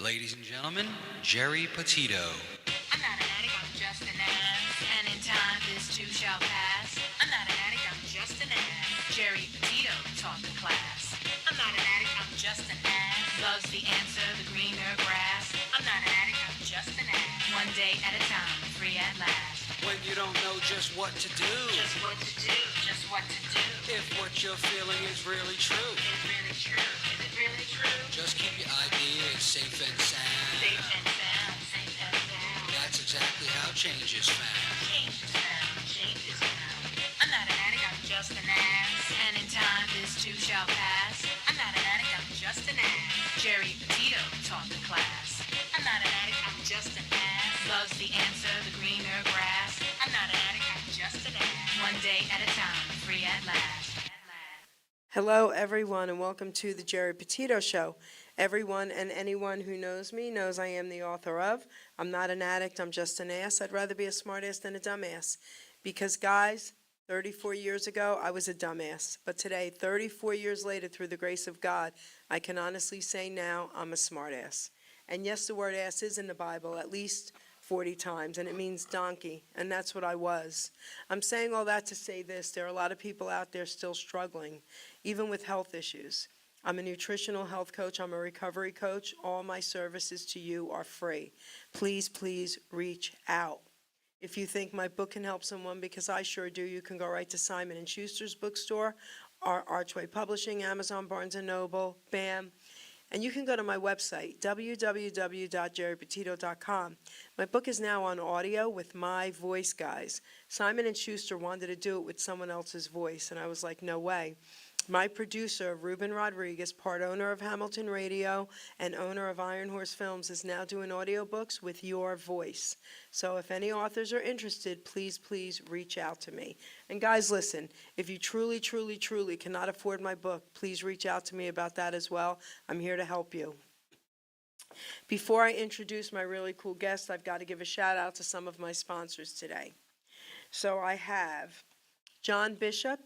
Ladies and gentlemen, Geri Petito. I'm not an addict, I'm just an ass. And in time, this too shall pass. I'm not an addict, I'm just an ass. Geri Petito taught the class. I'm not an addict, I'm just an ass. Love's the answer, the greener grass. I'm not an addict, I'm just an ass. One day at a time, free at last. When you don't know just what to do, Just what to do, just what to do. if what you're feeling is really true, Is it really true? Is it really true? just keep your ideas safe and sound. Safe and sound, safe and sound. That's exactly how change is found. Change is found, change is found. I'm not an addict, I'm just an ass. And in time, this too shall pass. I'm not an addict, I'm just an ass. Geri Petito taught the class. I'm not an addict, I'm just an ass. Love's the answer, the greener grass. I'm not an addict, I'm just an ass. One day at a time, free at last. Hello, everyone, and welcome to the Geri Petito Show. Everyone and anyone who knows me knows I am the author of I'm Not an Addict, I'm Just an Ass. I'd rather be a smartass than a dumbass. Because, guys, 34 years ago, I was a dumbass. But today, 34 years later, through the grace of God, I can honestly say now I'm a smartass. And yes, the word ass is in the Bible at least 40 times, and it means donkey, and that's what I was. I'm saying all that to say this. There are a lot of people out there still struggling, even with health issues. I'm a nutritional health coach. I'm a recovery coach. All my services to you are free. Please, please reach out. If you think my book can help someone, because I sure do, you can go right to Simon & Schuster's bookstore, our Archway Publishing, Amazon, Barnes & Noble, BAM. And you can go to my website, www.geripetito.com. My book is now on audio with my voice, guys. Simon & Schuster wanted to do it with someone else's voice, and I was like, no way. My producer, Ruben Rodriguez, part owner of Hamilton Radio and owner of Iron Horse Films, is now doing audiobooks with your voice. So if any authors are interested, please, please reach out to me. And guys, listen, if you truly, truly, truly cannot afford my book, please reach out to me about that as well. I'm here to help you. Before I introduce my really cool guest, I've got to give a shout out to some of my sponsors today. So I have John Bishop,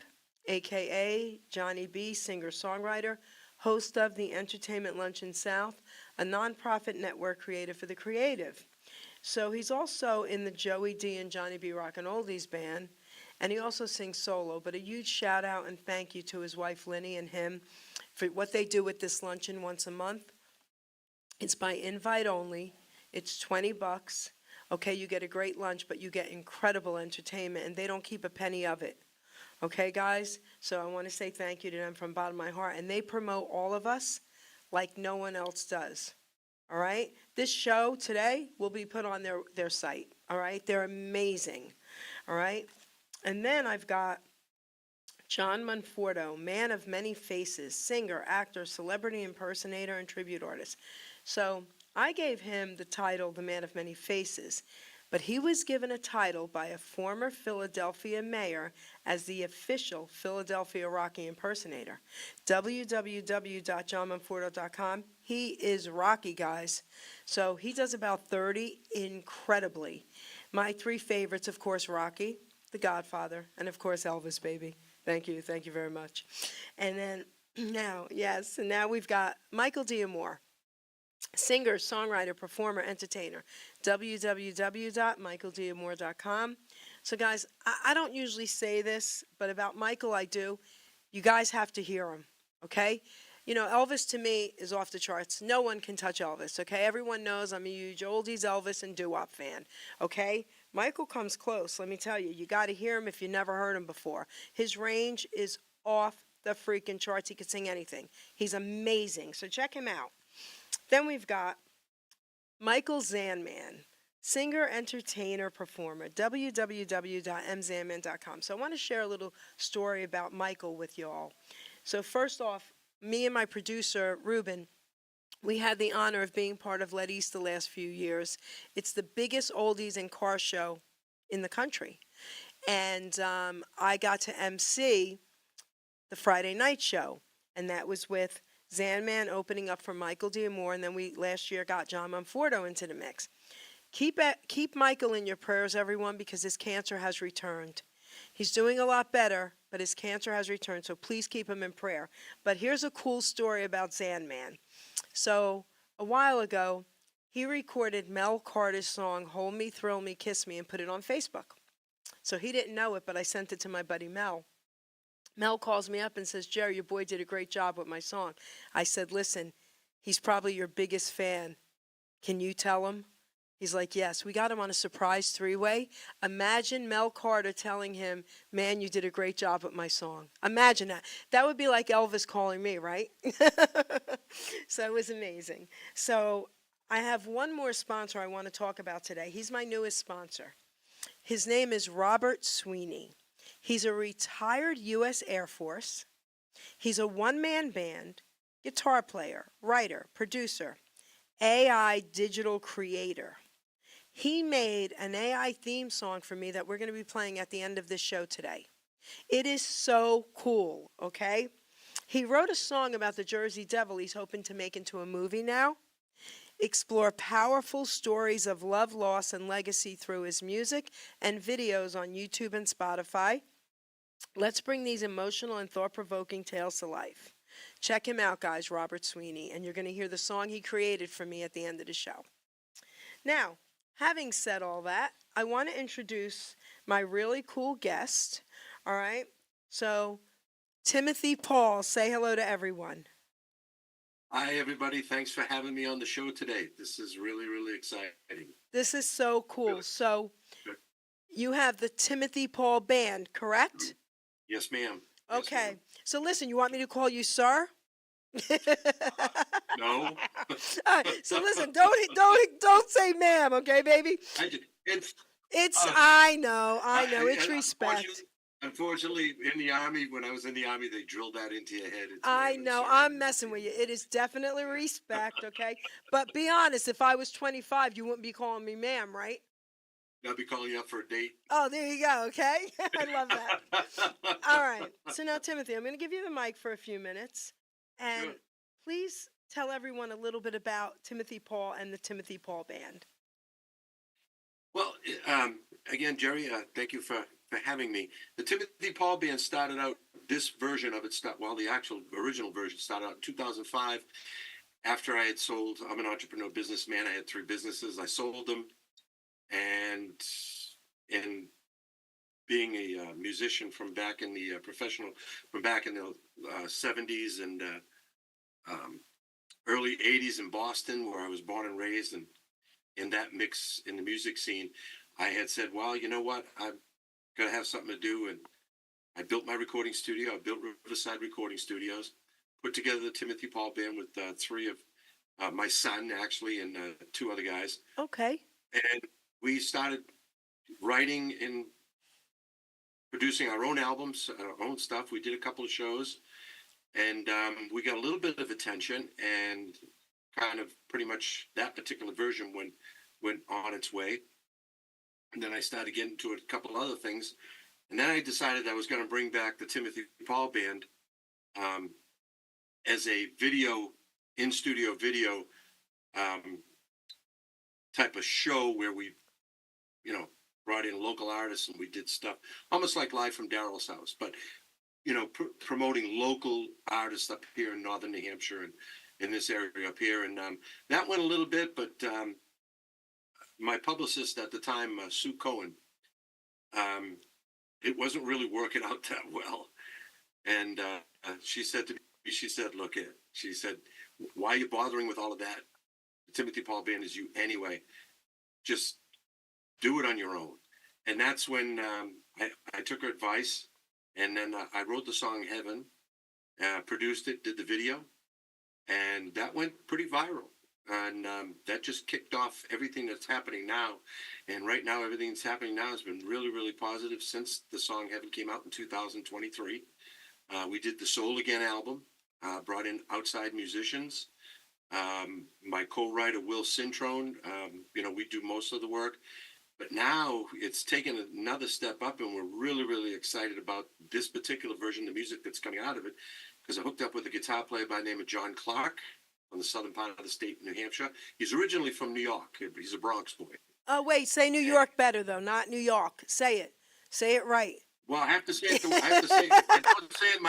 a.k.a. Johnny B., singer-songwriter, host of the Entertainment Luncheon South, a nonprofit network created for the creative. So he's also in the Joey D. and Johnny B. Rockin' Oldies band, and he also sings solo. But a huge shout-out and thank you to his wife, Linny, and him for what they do with this luncheon once a month. It's by invite only. It's $20. Okay, you get a great lunch, but you get incredible entertainment, and they don't keep a penny of it. Okay, guys? So I want to say thank you to them from the bottom of my heart. And they promote all of us like no one else does. All right? This show today will be put on their site. All right? They're amazing. All right? And then I've got John Monforto, man of many faces, singer, actor, celebrity impersonator, and tribute artist. So I gave him the title, the man of many faces. But he was given a title by a former Philadelphia mayor as the official Philadelphia Rocky impersonator. www.johnmonforto.com. He is Rocky, guys. So he does about 30 incredibly. My three favorites, of course, Rocky, The Godfather, and of course Elvis, baby. Thank you very much. And then now we've got Michael D'Amore. Singer, songwriter, performer, entertainer. www.michaeldamore.com. So, guys, I don't usually say this, but about Michael I do. You guys have to hear him, okay? You know, Elvis to me is off the charts. No one can touch Elvis, okay? Everyone knows I'm a huge oldies Elvis and doo-wop fan, okay? Michael comes close, let me tell you. You got to hear him if you never heard him before. His range is off the freaking charts. He could sing anything. He's amazing, so check him out. Then we've got Michael Zanman, singer, entertainer, performer, www.mzanman.com. So I want to share a little story about Michael with y'all. So first off, me and my producer, Ruben, we had the honor of being part of Let East the last few years. It's the biggest oldies and car show in the country. And I got to MC the Friday night show, and that was with Zanman opening up for Michael D'Amore, and then we last year got John Monforto into the mix. Keep Michael in your prayers, everyone, because his cancer has returned. He's doing a lot better, but his cancer has returned, so please keep him in prayer. But here's a cool story about Zanman. So a while ago, he recorded Mel Carter's song, Hold Me, Thrill Me, Kiss Me, and put it on Facebook. So he didn't know it, but I sent it to my buddy Mel. Mel calls me up and says, Jerry, your boy did a great job with my song. I said, listen, he's probably your biggest fan. Can you tell him? He's like, yes. We got him on a surprise three-way. Imagine Mel Carter telling him, man, you did a great job with my song. Imagine that. That would be like Elvis calling me, right? So it was amazing. So I have one more sponsor I want to talk about today. He's my newest sponsor. His name is Robert Sweeney. He's a retired U.S. Air Force. He's a one-man band, guitar player, writer, producer, AI digital creator. He made an AI theme song for me that we're going to be playing at the end of this show today. It is so cool, okay? He wrote a song about the Jersey Devil he's hoping to make into a movie now. Explore powerful stories of love, loss, and legacy through his music and videos on YouTube and Spotify. Let's bring these emotional and thought-provoking tales to life. Check him out, guys, Robert Sweeney, and you're going to hear the song he created for me at the end of the show. Now, having said all that, I want to introduce my really cool guest, all right? So, Timothy Paul, say hello to everyone. Hi, everybody. Thanks for having me on the show today. This is really, really exciting. This is so cool. Really? So, Good. you have the Timothy Paul Band, correct? Yes, ma'am. Yes, Okay. ma'am. So, listen, you want me to call you sir? No. All right, so listen, don't say ma'am, okay, baby? I know, it's respect. Unfortunately, in the Army, when I was in the Army, they drilled that into your head. It's I ma'am, know, sir. I'm messing with you. It is definitely respect, okay? But be honest, if I was 25, you wouldn't be calling me ma'am, right? I'll be calling you up for a date. Oh, there you go, okay? I love that. All right, so now, Timothy, I'm going to give you the mic for a few minutes. And Good. please tell everyone a little bit about Timothy Paul and the Timothy Paul Band. Well, again, Jerry, thank you for having me. The Timothy Paul Band started out, this version of it, the actual original version started out in 2005. After I had sold, I'm an entrepreneur businessman. I had 3 businesses. I sold them. And being a musician from back in the from back in the 70s and early 80s in Boston, where I was born and raised, and in that mix in the music scene, I had said, well, you know what, I'm going to have something to do. And I built my recording studio. I built Riverside Recording Studios, put together the Timothy Paul Band with 3 of my son, actually, and 2 other guys. Okay. And we started writing and producing our own albums, our own stuff. We did a couple of shows, and we got a little bit of attention, and kind of pretty much that particular version went on its way. And then I started getting into a couple other things, and then I decided I was going to bring back the Timothy Paul Band as a video, in-studio video type of show where we, brought in local artists and we did stuff almost like Live from Daryl's House, but, promoting local artists up here in northern New Hampshire and in this area up here. And that went a little bit, but my publicist at the time, Sue Cohen, it wasn't really working out that well. And she said to me, look, she said, why are you bothering with all of that? The Timothy Paul Band is you anyway. Just do it on your own. And that's when I took her advice, and then I wrote the song Heaven, produced it, did the video, and that went pretty viral. And that just kicked off everything that's happening now. And right now, everything that's happening now has been really, really positive since the song Heaven came out in 2023. We did the Soul Again album, brought in outside musicians. My co-writer, Will Cintrone, we do most of the work. But now it's taken another step up, and we're really, really excited about this particular version, the music that's coming out of it, because I hooked up with a guitar player by the name of John Clark on the southern part of the state, New Hampshire. He's originally from New York. He's a Bronx boy. Oh, wait, say New York better, though, not New York. Say it. Say it right. Well, I have to say it. I don't say it.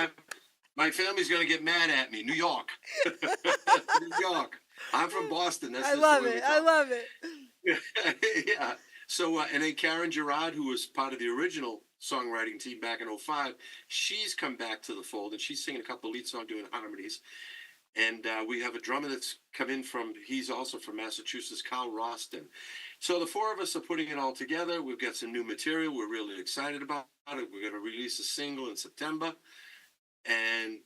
My family's going to get mad at me. New York. New York. I'm from Boston. That's I just love the way it. we I talk. love it. Yeah. So, and then Karen Gerard, who was part of the original songwriting team back in '05, she's come back to the fold, and she's singing a couple of lead songs, doing harmonies. And we have a drummer that's come in he's also from Massachusetts, Kyle Roston. So the four of us are putting it all together. We've got some new material. We're really excited about it. We're going to release a single in September. And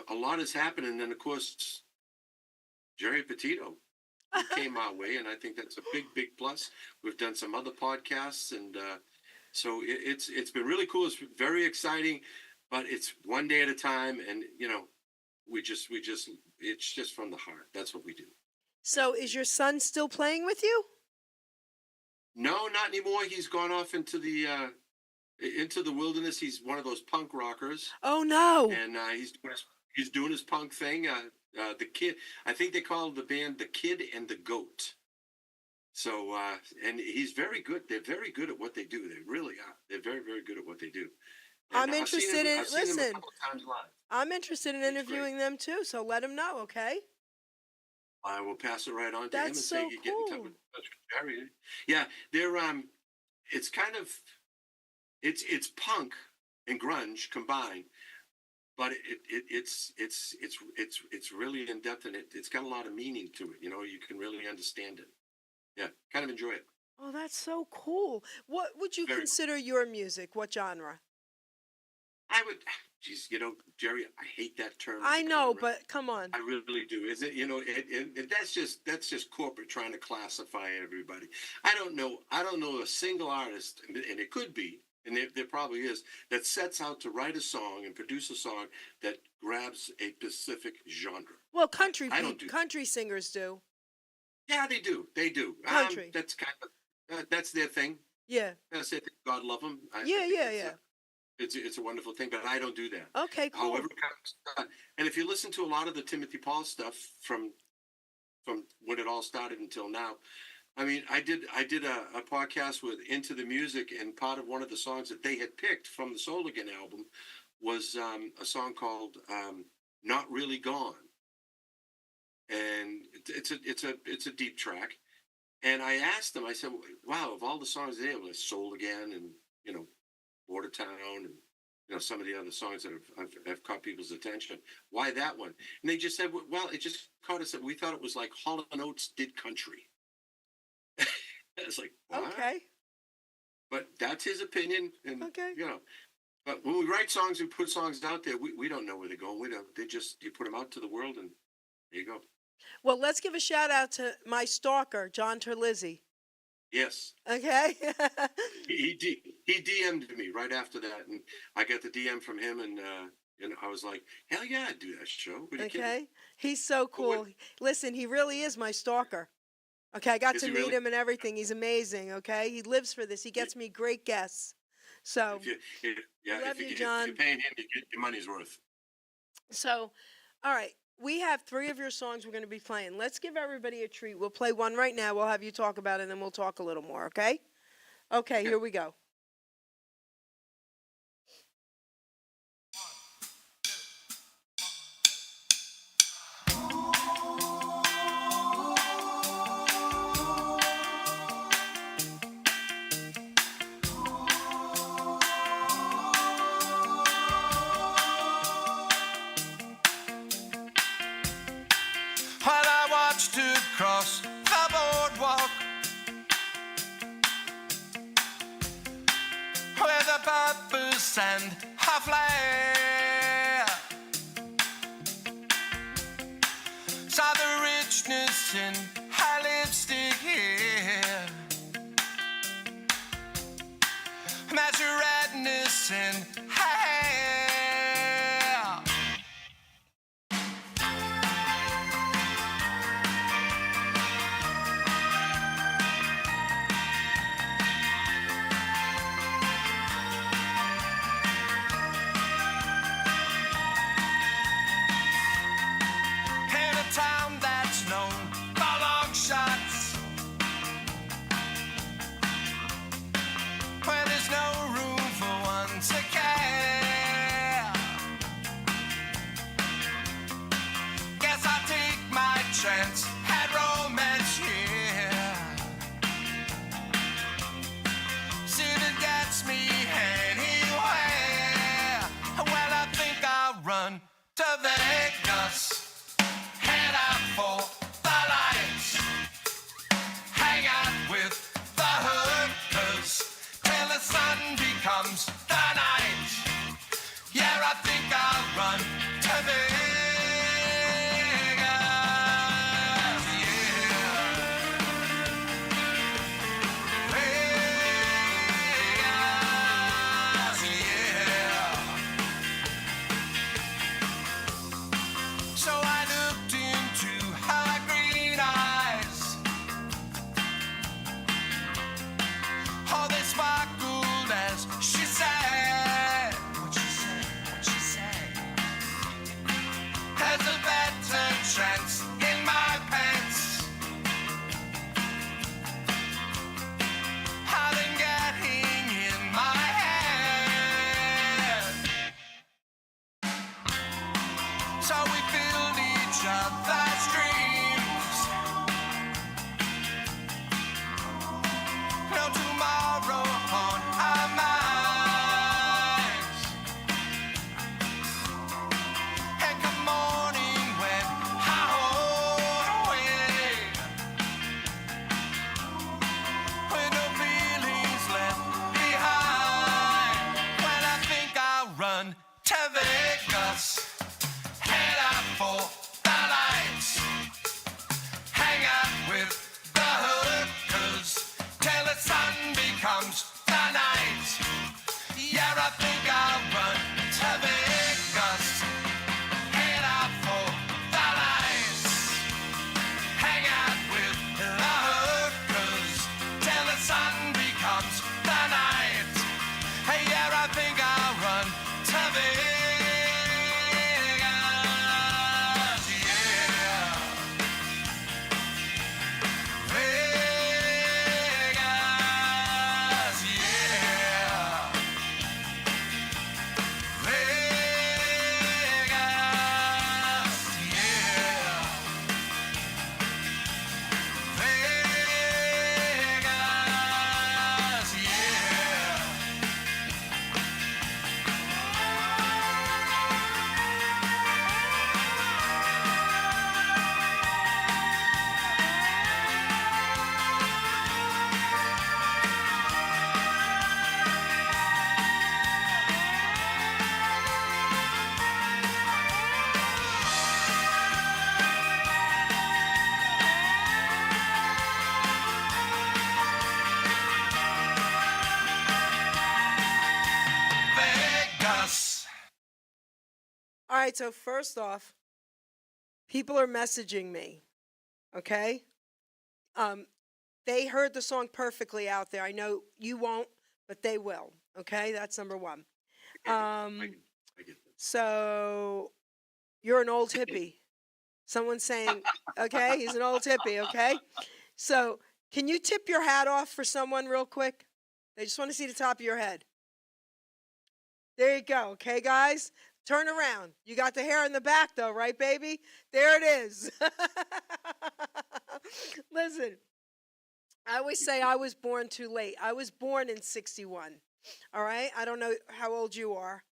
a lot has happened. And then, of course, Geri Petito came our way. And I think that's a big, big plus. We've done some other podcasts. And so it's been really cool. It's very exciting. But it's one day at a time. And, it's just from the heart. That's what we do. So is your son still playing with you? No, not anymore. He's gone off into the wilderness. He's one of those punk rockers, Oh no. and he's doing his punk thing. The Kid, I think they call the band the Kid and the Goat. So, and he's very good. They're very good at what they do. They really are. They're very, very good at what they do. And I'm interested in I've seen them a listen. couple of times live. I'm interested in It's interviewing them too, so let him know, okay? I will pass it right on to him and That's say so you get in touch cool. with Jerry. Yeah, they're it's kind of it's punk and grunge combined, but it's really in depth, and it's got a lot of meaning to it. You can really understand it. Yeah, kind of enjoy it. Oh, that's so cool. What would you Very. consider your music? What genre? I would, geez, Jerry, I hate that term. I know, genre. but come on. I really do. Is it? That's just corporate trying to classify everybody. I don't know a single artist, and it could be, and there probably is, that sets out to write a song and produce a song that grabs a specific genre. Well, country I don't do country singers do. Yeah, they do. They do. Country. That's kind of that's their thing. Yeah. That's it. God love them. Yeah. It's a wonderful thing, but I don't do that. Okay, cool. However, it comes, and if you listen to a lot of the Timothy Paul stuff from when it all started until now, I mean, I did a podcast with Into the Music, and part of one of the songs that they had picked from the Soul Again album was a song called "Not Really Gone," and it's a deep track. And I asked them, I said, "Wow, of all the songs there, was Soul Again, and Watertown, and some of the other songs that have caught people's attention. Why that one?" And they just said, "Well, it just caught us. We thought it was like Hall & Oates did country." It's like, what? Okay. But that's his opinion, and Okay. But when we write songs and put songs out there, we don't know where they're going. We don't. You put them out to the world, and there you go. Well, let's give a shout out to my stalker, John Terlizzi. Yes. Okay. He DM'd me right after that, and I got the DM from him, and I was like, hell yeah, I'd do that show. What are you kidding? Okay. He's so cool. Listen, he really is my stalker. Okay, I got Is to he meet really? him and everything. He's amazing. Okay, he lives for this. He gets me great guests. So, love you, John. If you're paying him, you get your money's worth. all right. We have 3 of your songs we're going to be playing. Let's give everybody a treat. We'll play one right now. We'll have you talk about it, and then we'll talk a little more. Okay. Okay. Here we go. While I watched her cross the boardwalk, where the purpose and her flare, saw the richness in her lipstick hair, match the redness in her hair. In a town that's known for chance, had romance, yeah. See, it gets me anywhere. Well, I think I'll run to Vegas, head out for the lights, hang out with the hookers till the sun becomes the night. Yeah, I think I'll run to Vegas. So I looked into her green eyes. Oh, they sparkled as she said. What she said, what she said. Has a better chance in my pants. How than getting in my head. So we filled each other's dreams. No tomorrow on our minds. And come morning when I hold away, with no feelings left behind. Well, I think I'll run to Vegas, head out for the lights, hang out with the hookers till the sun becomes the night. Yeah, I think I'll run to Vegas, head out for the lights, hang out with the hookers till the sun becomes the night. Hey, yeah, I think I'll run to Vegas. Vegas. All right, so first off, people are messaging me, okay? They heard the song perfectly out there. I know you won't, but they will, okay? That's number one. I get that. So you're an old hippie. Someone's saying, okay, he's an old hippie, okay? So can you tip your hat off for someone real quick? They just want to see the top of your head. There you go, okay, guys? Turn around. You got the hair in the back, though, right, baby? There it is. Listen, I always say I was born too late. I was born in 61, all right? I don't know how old you are,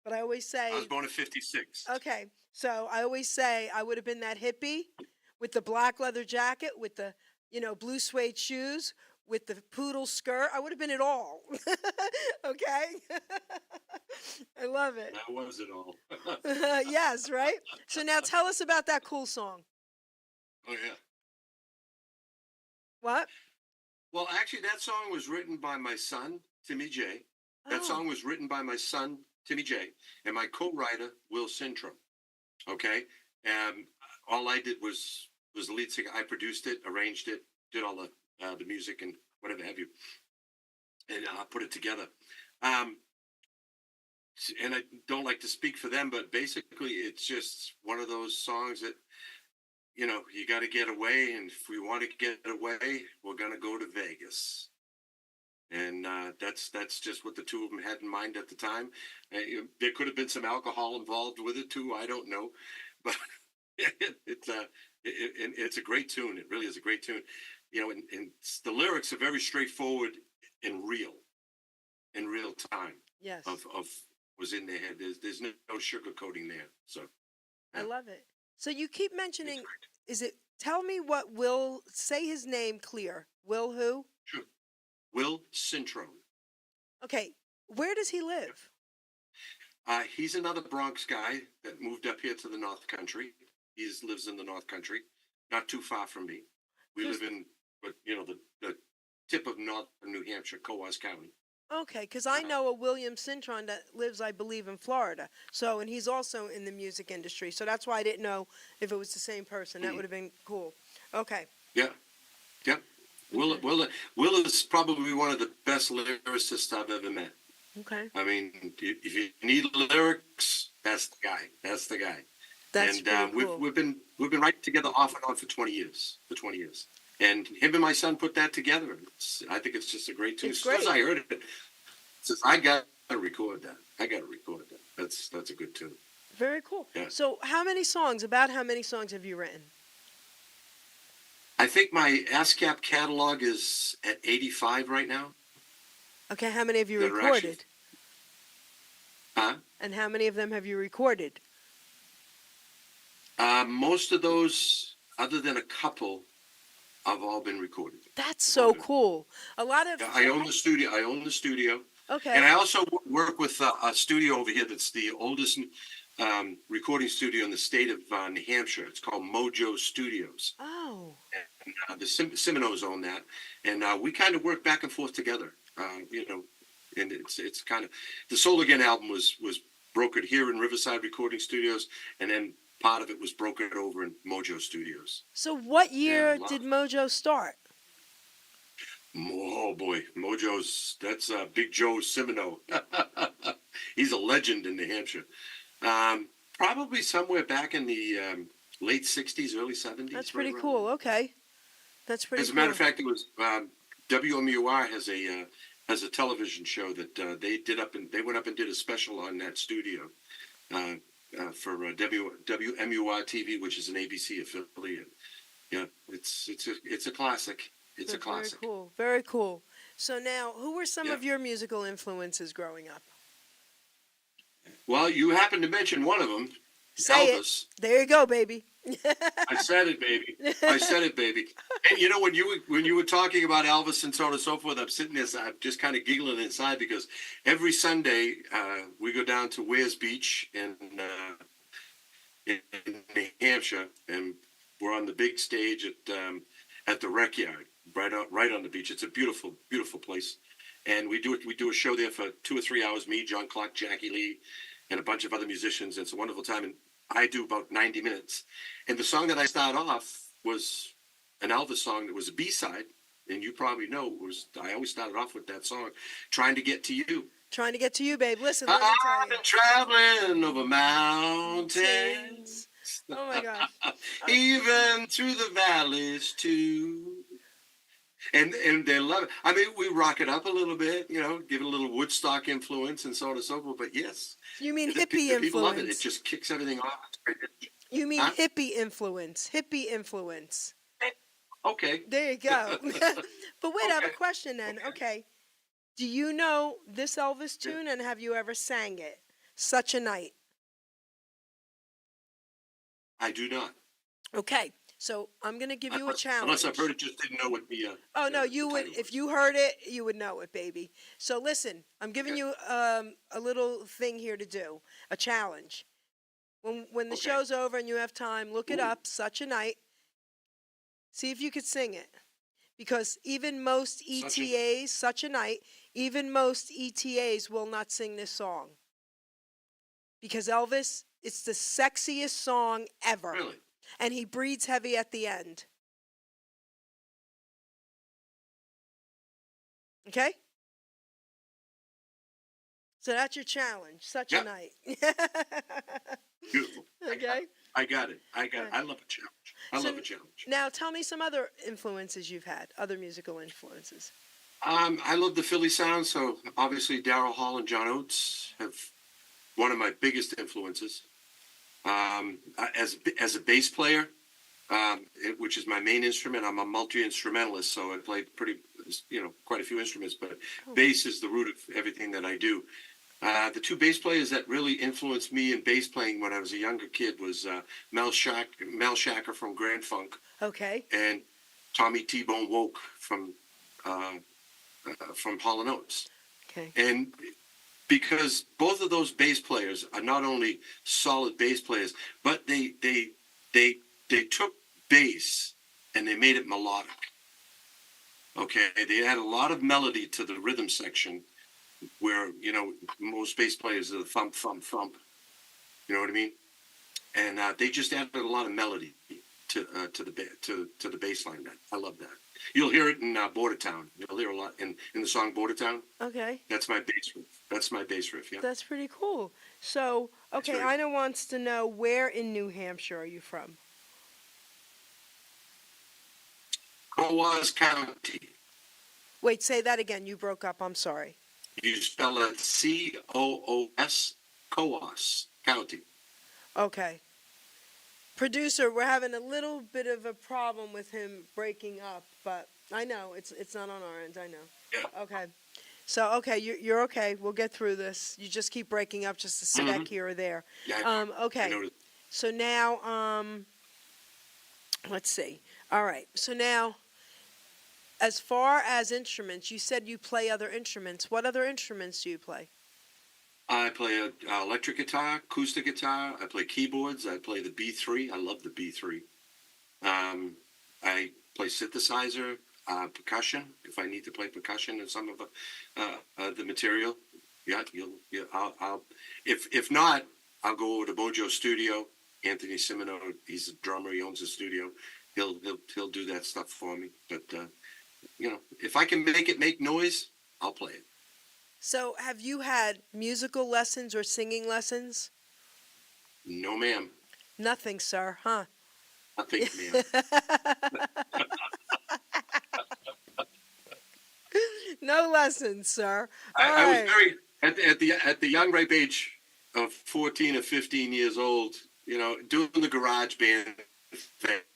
but I always say... I was born in 56. Okay, so I always say I would have been that hippie with the black leather jacket, with the, blue suede shoes, with the poodle skirt. I would have been it all. Okay? I love it. That was it all. Yes, right? So now tell us about that cool song. Oh, yeah. What? Well, actually, that song was written by my son, Timmy J. That Oh. song was written by my son, Timmy J, and my co-writer, Will Sintrom. Okay? And all I did was the lead singer. I produced it, arranged it, did all the music and whatever have you, and put it together. And I don't like to speak for them, but basically it's just one of those songs that, you got to get away. And if we want to get away, we're going to go to Vegas. And that's just what the two of them had in mind at the time. There could have been some alcohol involved with it too. I don't know, but it's And it's a great tune. It really is a great tune. You know, and the lyrics are very straightforward and real, in real time. Yes. Of was in their head. There's no sugarcoating there. So I love it. So you keep mentioning, is it, tell me what Will, say his name clear. Will who? sure. Will Cintro. Okay, where does he live? He's another Bronx guy that moved up here to the North Country. He lives in the North Country, not too far from me. We Just- live in, the tip of North New Hampshire, Coos County. Okay, because I know a William Cintron that lives, I believe, in Florida. So, and he's also in the music industry. So that's why I didn't know if it was the same person. That would have been cool. Okay. Yeah, yep. Will is probably one of the best lyricists I've ever met. Okay. I mean, if you need lyrics, that's the guy. That's the guy. That's And pretty cool. we've been writing together off and on for 20 years. And him and my son put that together. I think it's just a great tune. It's As soon as great. I heard it, says I got to record that. That's a good tune. Very cool. Yeah. So how many songs have you written? I think my ASCAP catalog is at 85 right now. Okay, how many have you That are recorded? actually- Huh? And how many of them have you recorded? Most of those, other than a couple, have all been recorded. That's so cool. A lot of I own the studio. okay. And I also work with a studio over here that's the oldest recording studio in the state of New Hampshire. It's called Mojo Studios. Oh, And the Seminoles own that. And we kind of work back and forth together, and it's kind of, the Soul Again album was brokered here in Riverside Recording Studios, and then part of it was brokered over in Mojo Studios. so what year Yeah, did Mojo start? Oh boy, that's Big Joe Semino. He's a legend in New Hampshire. Probably somewhere back in the late 60s, early 70s. That's right pretty around cool. Okay, that's pretty As a cool. matter of fact, it was WMUR has a television show that they went up and did a special on that studio for WMUR TV, which is an ABC affiliate. Yeah, it's a classic. It's a That's classic. Very cool. Very cool. So now, who were some Yeah. of your musical influences growing up? Well, you happened to mention one of them, Say Elvis. it. There you go, baby. I said it, baby. And you know, when you were talking about Elvis and so on and so forth, I'm sitting there, I'm just kind of giggling inside because every Sunday we go down to Wares Beach in New Hampshire, and we're on the big stage at the Rec Yard, right on the beach. It's a beautiful, beautiful place, and we do a show there for 2 or 3 hours. Me, John Clark, Jackie Lee, and a bunch of other musicians. And it's a wonderful time. And I do about 90 minutes. And the song that I start off was an Elvis song that was a B-side. And you probably know, I always started off with that song, Trying to Get to You. Trying to get to you, babe. Listen, let me I've tell you. been traveling over mountains, Oh my gosh. even through the valleys too. And they love it. I mean, we rock it up a little bit, give it a little Woodstock influence and so on and so forth. But yes, You mean the hippie people love it. It influence? just kicks everything off. You mean Huh? hippie influence? Hippie influence. Okay. There you go. But wait, I have a Okay. question then. Okay. Do you know this Elvis tune and have you ever sang it? Such a Night. I do not. Okay. So I'm going to give you a challenge. Unless I've heard it, just didn't know what the. Oh no, the you would title if was. you heard it, you would know it, baby. So listen, I'm giving you a little thing here to do, a challenge. When the Okay. show's over and you have time, look it Ooh. up, Such a Night. See if you could sing it. Because even most Such a- ETAs, Such a Night, even most ETAs will not sing this song. Because Elvis, it's the sexiest song ever. Really? And he breathes heavy at the end. Okay? So that's your challenge. Such a Yep. night. Beautiful. Okay? I got it. I Alright. love a challenge. I So love a challenge. Now tell me some other influences you've had, other musical influences. I love the Philly sound, so obviously Daryl Hall and John Oates have one of my biggest influences. As a bass player, which is my main instrument. I'm a multi-instrumentalist, so I play quite a few instruments, but bass is the root of everything that I do. The two bass players that really influenced me in bass playing when I was a younger kid was Mel Shacker from Grand Funk Okay. and Tommy T-Bone Woke from Hall & Oates. Okay. And because both of those bass players are not only solid bass players, but they took bass and they made it melodic. Okay, they had a lot of melody to the rhythm section, where most bass players are the thump thump thump. You know what I mean? And they just added a lot of melody to the bass line. I love that. You'll hear it in Border Town. You'll hear a lot in the song Border Town. Okay. That's my bass riff. Yeah. That's pretty cool. So, okay, right. Ina wants to know, where in New Hampshire are you from? Coos County. Wait, say that again. You broke up. I'm sorry. You spell it Coos, Coos County. Okay. Producer, we're having a little bit of a problem with him breaking up, but I know it's not on our end. I know. Yeah. Okay. So, okay, you're okay. We'll get through this. You just keep breaking up just a speck here or there. Yeah. I Okay. noticed. So now, let's see. All right. So now, as far as instruments, you said you play other instruments. What other instruments do you play? I play electric guitar, acoustic guitar. I play keyboards. I play the B3. I love the B3. I play synthesizer, percussion. If I need to play percussion in some of the material, I'll if not, I'll go over to Bojo Studio. Anthony Simino, he's a drummer. He owns a studio. He'll do that stuff for me. But if I can make it make noise, I'll play it. So, have you had musical lessons or singing lessons? No, ma'am. Nothing, sir, huh? Nothing, ma'am. No lessons, sir. I was right. very at the young ripe age of 14 or 15 years old. Doing the garage band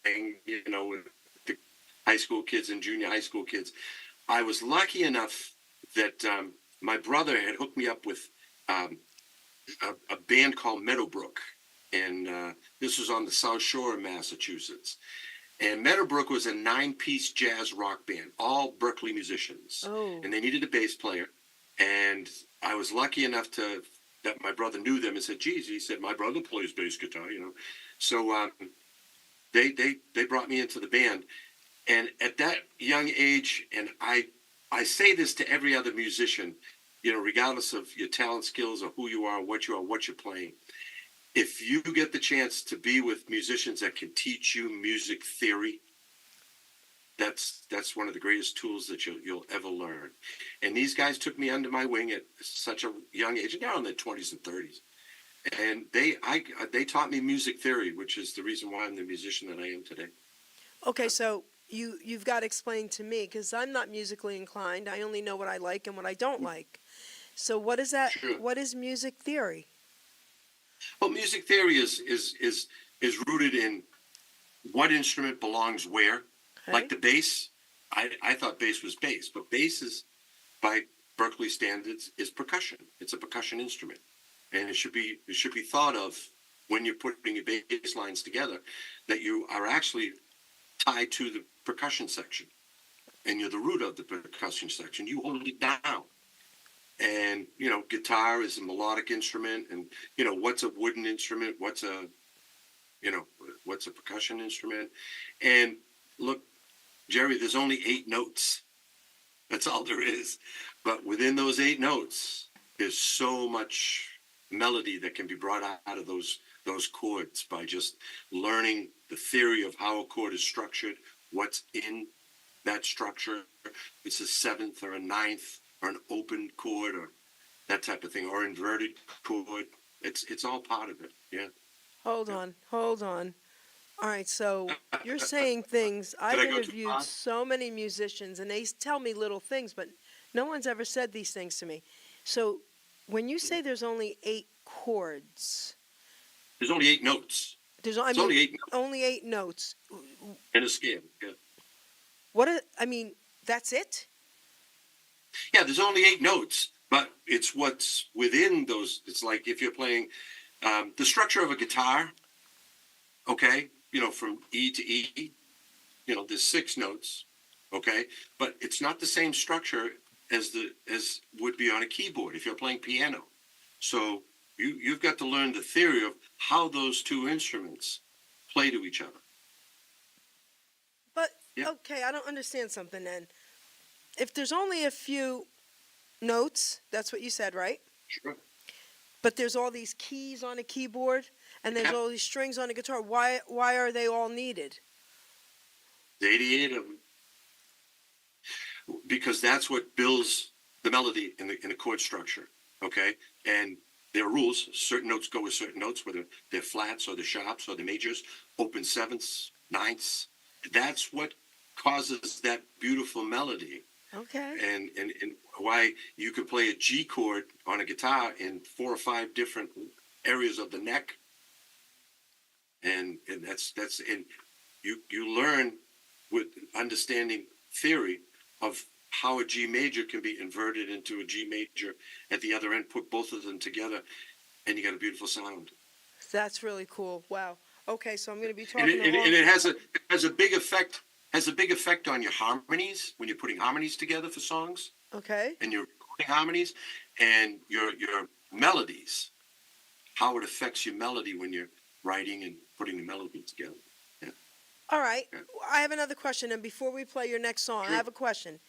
thing. With the high school kids and junior high school kids. I was lucky enough that my brother had hooked me up with a band called Meadowbrook, and this was on the South Shore of Massachusetts. And Meadowbrook was a 9-piece jazz rock band, all Berkeley musicians. Oh. And they needed a bass player. And I was lucky enough that my brother knew them and said, geez, he said, my brother plays bass guitar, So they brought me into the band. And at that young age, and I say this to every other musician, regardless of your talent, skills, or who you are, what you're playing. If you get the chance to be with musicians that can teach you music theory, that's one of the greatest tools that you'll ever learn. And these guys took me under my wing at such a young age, and they're in their 20s and 30s. And they taught me music theory, which is the reason why I'm the musician that I am today. Okay, so you've got to explain to me, because I'm not musically inclined. I only know what I like and what I don't like. So what is that? Sure. What is music theory? Well, music theory is rooted in what instrument belongs where. Okay. Like the bass, I thought bass was bass, but bass is, by Berkeley standards, is percussion. It's a percussion instrument, and it should be thought of when you're putting your bass lines together, that you are actually tied to the percussion section, and you're the root of the percussion section. You hold it down. And guitar is a melodic instrument, and what's a wooden instrument, what's a percussion instrument. And look, Jerry, there's only 8 notes. That's all there is. But within those 8 notes, there's so much melody that can be brought out of those chords by just learning the theory of how a chord is structured, what's in that structure. It's a 7th or a 9th or an open chord or that type of thing, or inverted chord. It's all part of it. Yeah. Hold on. All right, so you're saying things. I've I go too interviewed far? so many musicians, and they tell me little things, but no one's ever said these things to me. So when you say there's only 8 chords, There's only 8 notes. there's It's only 8 notes. only 8 notes. And a scale. Yeah. I mean, that's it? Yeah, there's only 8 notes, but it's what's within those. It's like if you're playing the structure of a guitar, okay, from E to E, there's 6 notes, okay, but it's not the same structure as would be on a keyboard if you're playing piano. So you've got to learn the theory of how those two instruments play to each other. But, Yeah. okay, I don't understand something then. If there's only a few notes, that's what you said, right? Sure. But there's all these keys on a keyboard, and there's Yeah. all these strings on a guitar. Why are they all needed? The 88 of them. Because that's what builds the melody in the chord structure, okay? And there are rules. Certain notes go with certain notes, whether they're flats or the sharps or the majors, open sevenths, ninths. That's what causes that beautiful melody. Okay. And why you could play a G chord on a guitar in 4 or 5 different areas of the neck. And that's and you learn with understanding theory of how a G major can be inverted into a G major at the other end, put both of them together, and you got a beautiful sound. That's really cool. Wow. Okay, so I'm going to be And talking it has a big effect on your harmonies when you're putting harmonies together for songs, Okay. and you're recording harmonies and your melodies, how it affects your melody when you're writing and putting the melody together. All right. Yeah. I have another question, and before we play your next song, I Sure. have a question.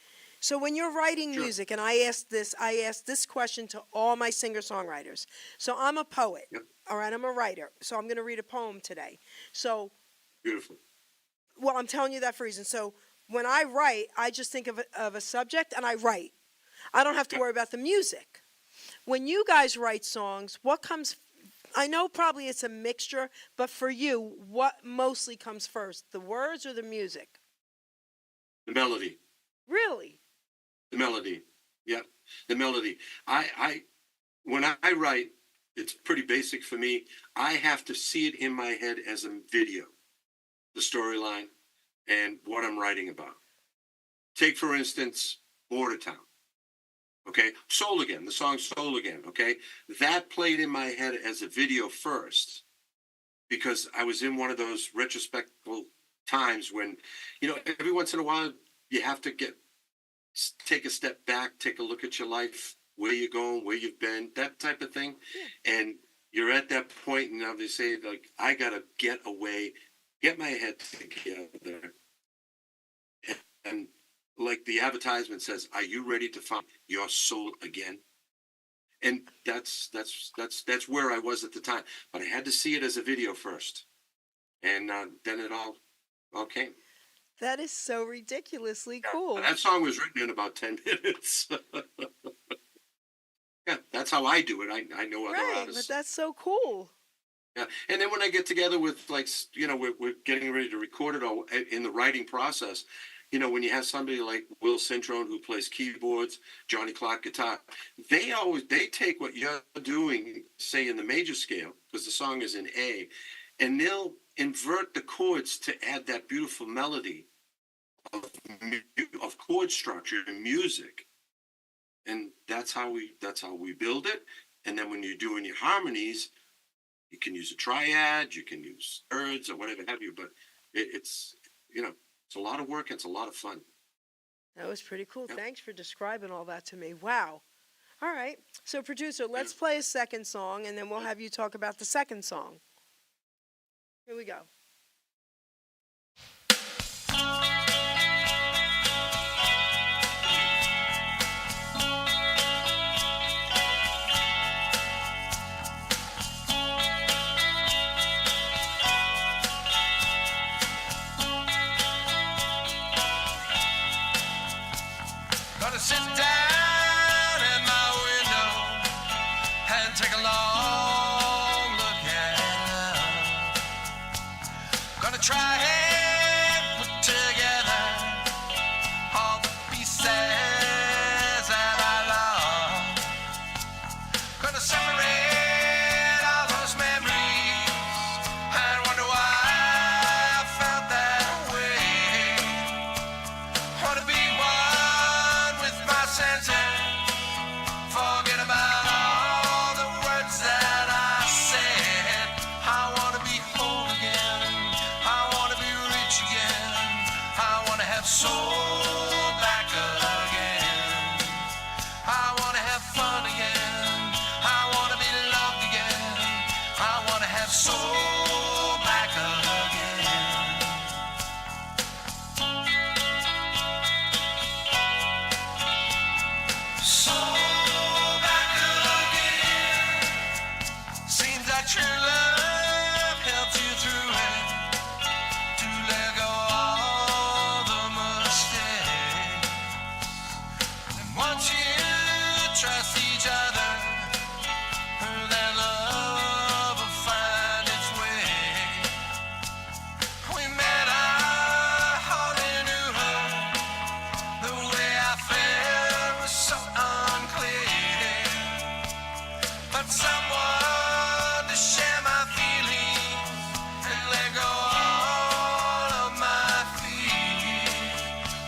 So when you're writing Sure. music, and I ask this question to all my singer-songwriters. So I'm a poet. Yep. All right, I'm a writer. So I'm going to read a poem today. So, Beautiful. well, I'm telling you that for a reason. So when I write, I just think of a subject and I write. I don't have to Yep. worry about the music. When you guys write songs, what comes? I know probably it's a mixture, but for you, what mostly comes first, the words or the music? The melody. Really? The melody. Yeah. The melody. When I write, it's pretty basic for me. I have to see it in my head as a video, the storyline and what I'm writing about. Take, for instance, Border Town. Okay. Soul Again, the song Soul Again. Okay. That played in my head as a video first because I was in one of those retrospective times when, every once in a while you have to take a step back, take a look at your life, where you're going, where you've been, that type of thing. Yeah. And you're at that point, and now they say, like, I got to get away, get my head together. And like the advertisement says, are you ready to find your soul again? And that's where I was at the time. But I had to see it as a video first. And then it all came. That is so ridiculously Yeah, cool. that song was written in about 10 minutes. Yeah, that's how I do it. I know other Right, artists. but that's so cool. Yeah, and then when I get together with, like, we're getting ready to record it all in the writing process. When you have somebody like Will Cintrone who plays keyboards, Johnny Clark guitar, they take what you're doing, say in the major scale, because the song is in A, and they'll invert the chords to add that beautiful melody of chord structure and music. And that's how we build it. And then when you're doing your harmonies, you can use a triad, you can use thirds or whatever have you, but it's a lot of work and it's a lot of fun. That was pretty cool. Yep. Thanks for describing all that to me. Wow. All right. So, producer, let's play a second song, and then we'll have you talk about the second song. Here we go. Gonna sit down at my window and take a long look at love. Gonna try and put together all the pieces that I love. Gonna separate all those memories and wonder why I felt that way. soul back again. I wanna have fun again. I wanna be loved again. I wanna have soul back again. Soul back again. Seems like true love helps you through it. To let go all the mistakes. And once you trust each other, that love will find its way. We met, I hardly knew her. The way I felt was so unclear. But someone to share my feelings and let go all of my fears.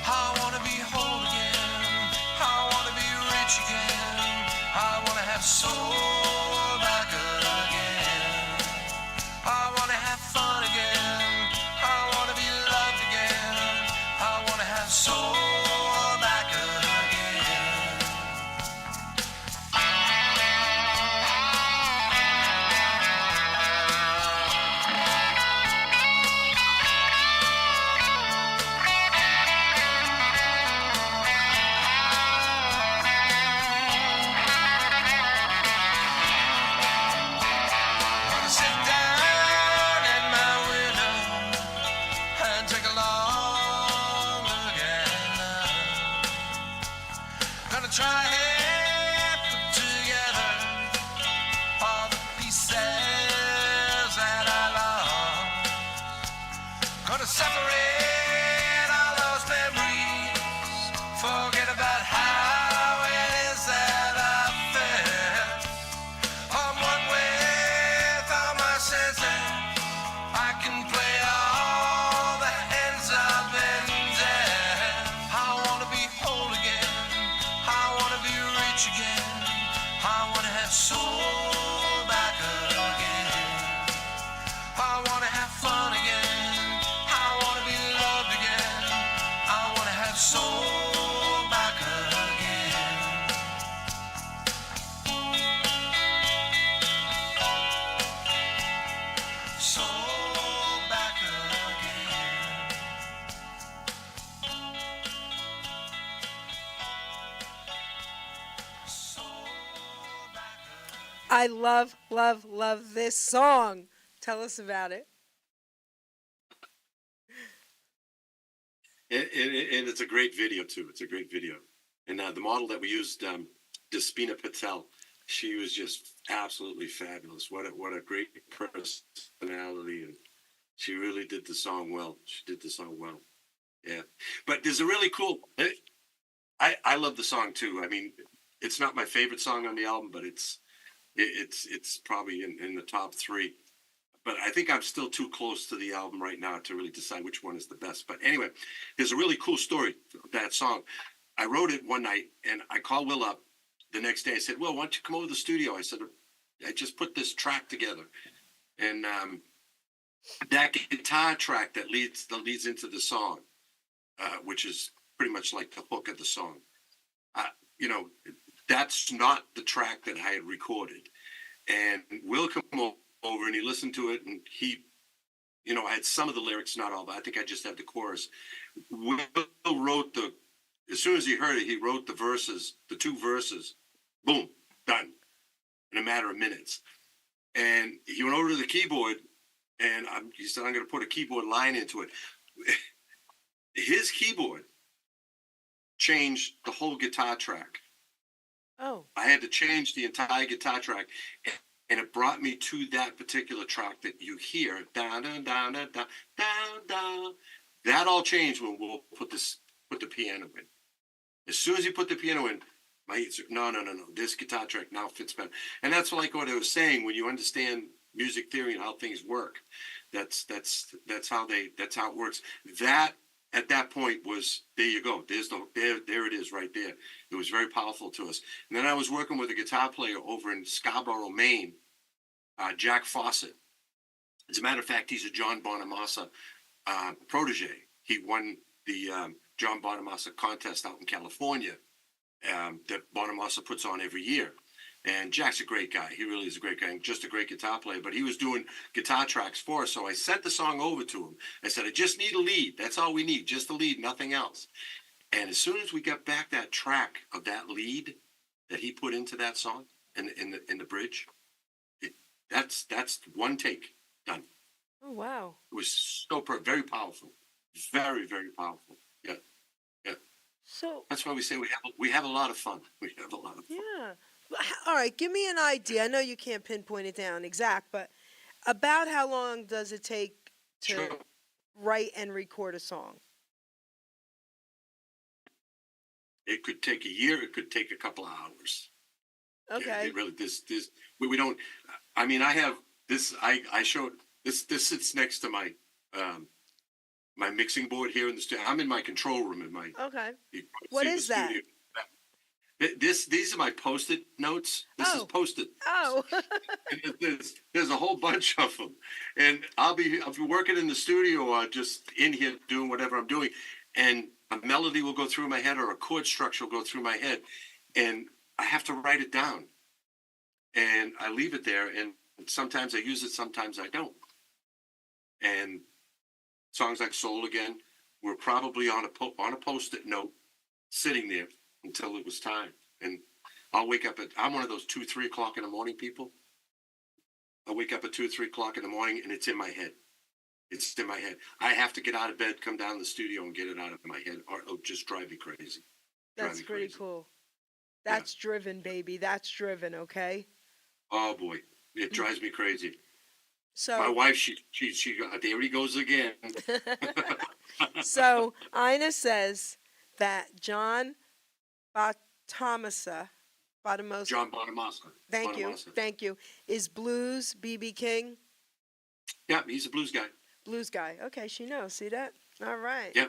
I wanna be whole again. I wanna be rich again. I wanna have soul back again. I wanna have fun again. I wanna be loved again. I wanna have soul back again. Wanna sit down at my window and take a long look at love. Gonna try and put together all the pieces that I lost. Gonna separate all those memories, forget about how it is that I felt. I'm one with all my senses. I can play all the ends I've been dead. I wanna be whole again. I wanna be rich again. I wanna have soul back again. I wanna have fun again. I wanna be loved again. I wanna have soul back again. Soul back again. Soul back again. I love, love, love this song. Tell us about it. And it's a great video too. It's a great video. And the model that we used, Despina Patel, she was just absolutely fabulous. What a great personality, and she really did the song well. She did the song well. Yeah. But there's a really cool. I love the song too. I mean, it's not my favorite song on the album, but it's probably in the top three. But I think I'm still too close to the album right now to really decide which one is the best. But anyway, there's a really cool story of that song. I wrote it one night, and I called Will up the next day. I said, "Will, why don't you come over to the studio?" I said, "I just put this track together." And that guitar track that leads into the song, which is pretty much like the hook of the song. You know, that's not the track that I had recorded. And Will come over and he listened to it, and he, I had some of the lyrics, not all, but I think I just had the chorus. Will wrote as soon as he heard it, he wrote the verses, the two verses, boom, done, in a matter of minutes. And he went over to the keyboard, and he said, "I'm going to put a keyboard line into it." His keyboard changed the whole guitar track. Oh, I had to change the entire guitar track, and it brought me to that particular track that you hear. Down, down, down, down, down, down, down. That all changed when we'll put the piano in. As soon as he put the piano in, my ears, no. This guitar track now fits better. And that's like what I was saying. When you understand music theory and how things work, that's how it works. That at that point was, there you go. There it is right there. It was very powerful to us. And then I was working with a guitar player over in Scarborough, Maine, Jack Fawcett. As a matter of fact, he's a John Bonamassa protege. He won the John Bonamassa contest out in California that Bonamassa puts on every year. And Jack's a great guy. He really is a great guy and just a great guitar player. But he was doing guitar tracks for us. So I sent the song over to him. I said, I just need a lead. That's all we need. Just a lead, nothing else. And as soon as we got back that track of that lead that he put into that song in the bridge, that's one take done. Oh, wow. It was so very powerful. Very, very powerful. Yeah. Yeah. So, That's why we say we have a lot of fun. We have a lot of fun. yeah. All right, give me an idea. I know you can't pinpoint it down exact, but about how long does it take to Sure. write and record a song? It could take a year. It could take a couple of hours. Yeah, Okay. it really, we don't, I mean, I have this, I showed, this sits next to my, my mixing board here in the studio. I'm in my control room in my. Okay. You What see the is that? studio. These are my Post-it notes. This is Oh. Post-it. Oh. And there's a whole bunch of them, and I'll be working in the studio or just in here doing whatever I'm doing, and a melody will go through my head or a chord structure will go through my head, and I have to write it down, and I leave it there, and sometimes I use it, sometimes I don't. And songs like "Soul Again" were probably on a Post-it note, sitting there until it was time, and I'll wake up I'm one of those 2-3 o'clock in the morning people. I'll wake up at 2 or 3 o'clock in the morning and it's in my head. It's in my head. I have to get out of bed, come down to the studio and get it out of my head, or it'll just drive me crazy. That's me pretty crazy. cool. That's driven, baby. That's driven, okay? Oh boy, it drives me crazy. So My wife, she there he goes again. So Ina says that John Bonamassa, John Bonamassa. thank you, is blues BB King, Yeah, he's a blues guy. blues guy. Okay, she knows. See that? All right. Yeah.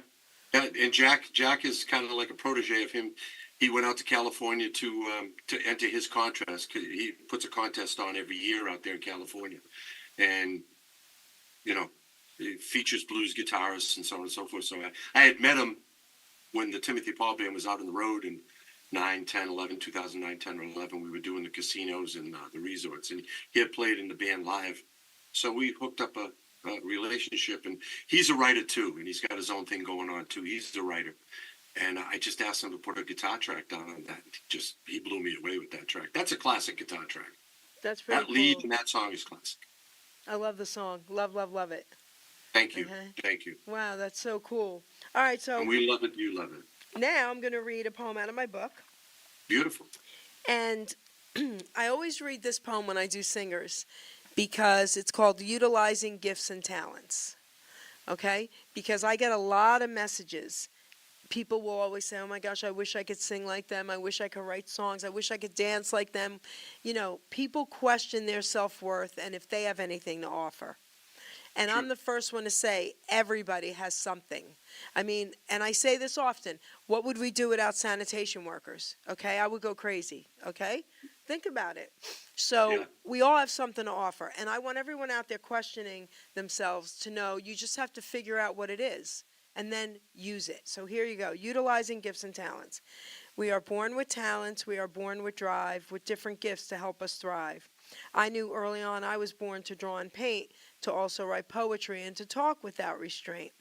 Yeah, and Jack is kind of like a protege of him. He went out to California to enter his contest. He puts a contest on every year out there in California, and it features blues guitarists and so on and so forth. So I had met him when the Timothy Paul band was out on the road in 2009, 10, or 11. We were doing the casinos and the resorts, and he had played in the band live. So we hooked up a relationship, and he's a writer too, and he's got his own thing going on too. He's a writer, and I just asked him to put a guitar track down on that. He blew me away with that track. That's a classic guitar track. That's pretty That cool. lead in that song is classic. I love the song. Love, love, love it. Thank you, Okay. thank you. Wow, that's so cool. All right, so And we love it. You love it. now I'm going to read a poem out of my book. Beautiful. And I always read this poem when I do singers because it's called Utilizing Gifts and Talents. Okay? Because I get a lot of messages. People will always say, oh my gosh, I wish I could sing like them. I wish I could write songs. I wish I could dance like them. People question their self-worth and if they have anything to offer. And I'm the first one to say everybody has something. I mean, and I say this often, what would we do without sanitation workers? Okay, I would go crazy, okay? Think about it. So Yeah. we all have something to offer. And I want everyone out there questioning themselves to know you just have to figure out what it is and then use it. So here you go, utilizing gifts and talents. We are born with talents. We are born with drive, with different gifts to help us thrive. I knew early on I was born to draw and paint, to also write poetry, and to talk without restraint.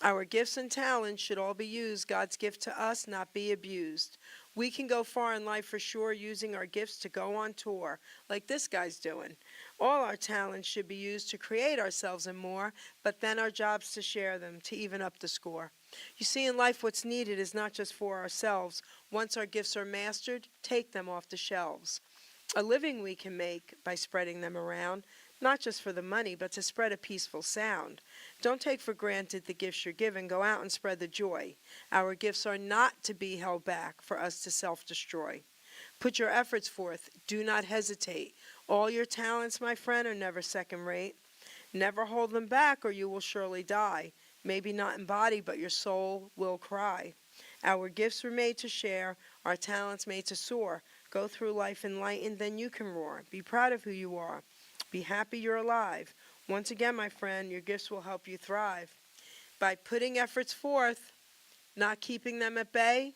Our gifts and talents should all be used, God's gift to us, not be abused. We can go far in life for sure, using our gifts to go on tour, like this guy's doing. All our talents should be used to create ourselves and more, but then our job's to share them, to even up the score. You see, in life what's needed is not just for ourselves. Once our gifts are mastered, take them off the shelves. A living we can make by spreading them around, not just for the money, but to spread a peaceful sound. Don't take for granted the gifts you're given. Go out and spread the joy. Our gifts are not to be held back for us to self-destroy. Put your efforts forth. Do not hesitate. All your talents, my friend, are never second rate. Never hold them back or you will surely die. Maybe not in body, but your soul will cry. Our gifts were made to share, our talents made to soar. Go through life enlightened, then you can roar. Be proud of who you are. Be happy you're alive. Once again, my friend, your gifts will help you thrive. By putting efforts forth, not keeping them at bay.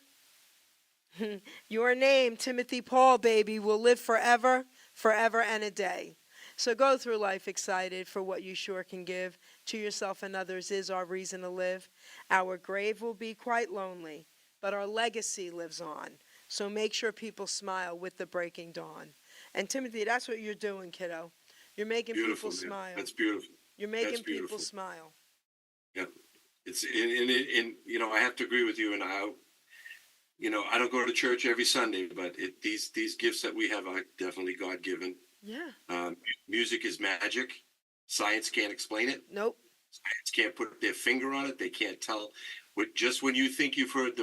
Your name, Timothy Paul, baby, will live forever, forever and a day. So go through life excited for what you sure can give. To yourself and others is our reason to live. Our grave will be quite lonely, but our legacy lives on. So make sure people smile with the breaking dawn. And Timothy, that's what you're doing, kiddo. You're making Beautiful, people man. smile. That's beautiful. You're making That's people beautiful. smile. Yeah. It's in you know, I have to agree with you, and I don't go to church every Sunday, but these gifts that we have are definitely God given. Yeah. Music is magic. Science can't explain it. Nope. Science can't put their finger on it. They can't tell. Just when you think you've heard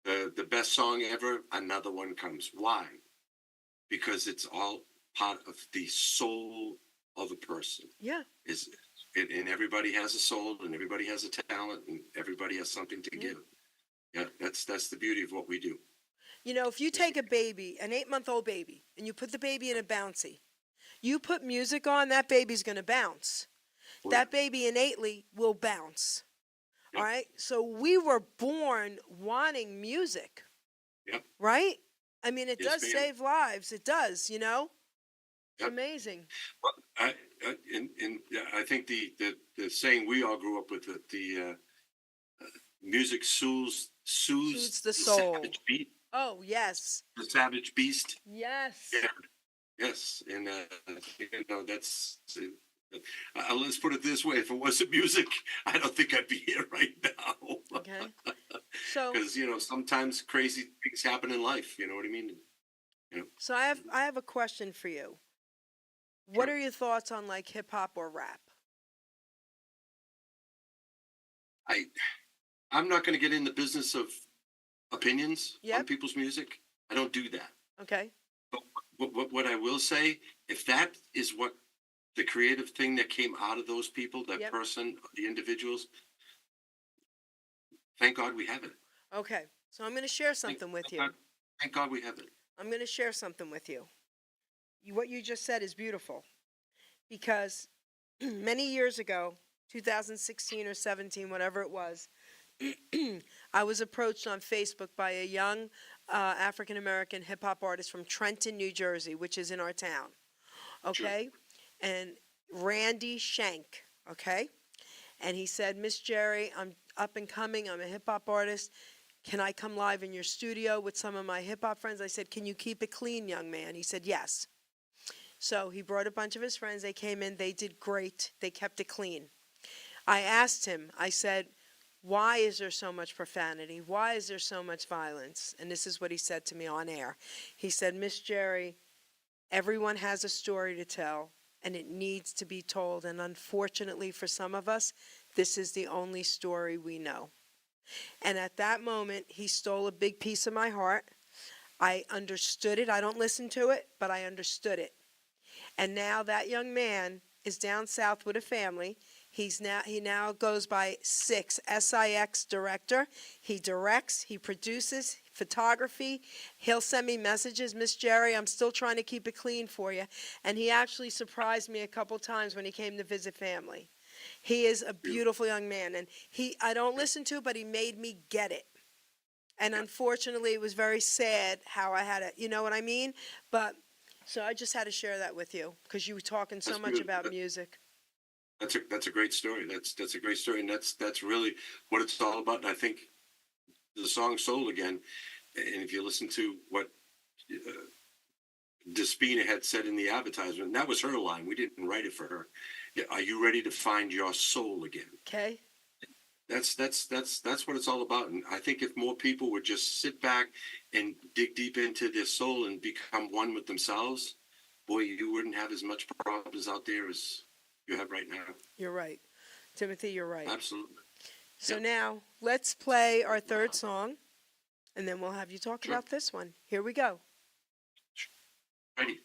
the best song ever, another one comes. Why? Because it's all part of the soul of a person. Yeah. And everybody has a soul, and everybody has a talent, and everybody has something to give. Yeah, that's the beauty of what we do. You know, if you take a baby, an 8-month-old baby, and you put the baby in a bouncy, you put music on, that baby's going to bounce. That baby innately will bounce. Yep. All right? So we were born wanting music. Yep. Right? I mean, it Yes, does ma'am. save lives. It does, you know? It's Yep. amazing. Well, I think the saying we all grew up with, the music soothes the soul. savage beast. Oh, yes. The savage beast. Yes. Yeah. Yes, and that's. Let's put it this way: if it wasn't music, I don't think I'd be here right now. Okay. So Because sometimes crazy things happen in life. You know what I mean? so I have a question for you. What Sure. are your thoughts on like hip hop or rap? I'm not going to get in the business of opinions on Yep. people's music. I don't do that. Okay. But what I will say, if that is what the creative thing that came out of those people, that Yep. person, the individuals, thank God we have it. Okay. So I'm going to share something with you. Thank God we have it. I'm going to share something with you. What you just said is beautiful because many years ago, 2016 or 17, whatever it was, I was approached on Facebook by a young African-American hip-hop artist from Trenton, New Jersey, which is in our town, okay? And Randy Shank, okay? And he said, Miss Geri, I'm up and coming. I'm a hip-hop artist. Can I come live in your studio with some of my hip-hop friends? I said, can you keep it clean, young man? He said, yes. So he brought a bunch of his friends. They came in. They did great. They kept it clean. I asked him, I said, why is there so much profanity? Why is there so much violence? And this is what he said to me on air. He said, Miss Geri, everyone has a story to tell, and it needs to be told. And unfortunately for some of us, this is the only story we know. And at that moment, he stole a big piece of my heart. I understood it. I don't listen to it, but I understood it. And now that young man is down south with a family. He now goes by Six, S-I-X director. He directs, he produces photography. He'll send me messages, Miss Geri, I'm still trying to keep it clean for you. And he actually surprised me a couple times when he came to visit family. He is a beautiful young man, and I don't listen to it, but he made me get it. And unfortunately, it was very sad how I had it, you know what I mean? But, so I just had to share that with you, because you were talking so much about music. That's a great story. That's a great story, and that's really what it's all about. And I think the song "Soul" again, and if you listen to what Despina had said in the advertisement, and that was her line. We didn't write it for her. Are you ready to find your soul again? Okay. That's what it's all about. And I think if more people would just sit back and dig deep into their soul and become one with themselves, boy, you wouldn't have as much problems out there as you have right now. You're right. Timothy, you're right. Absolutely. So now, let's play our third song, and then we'll have you talk about this one. Here we go. Ready.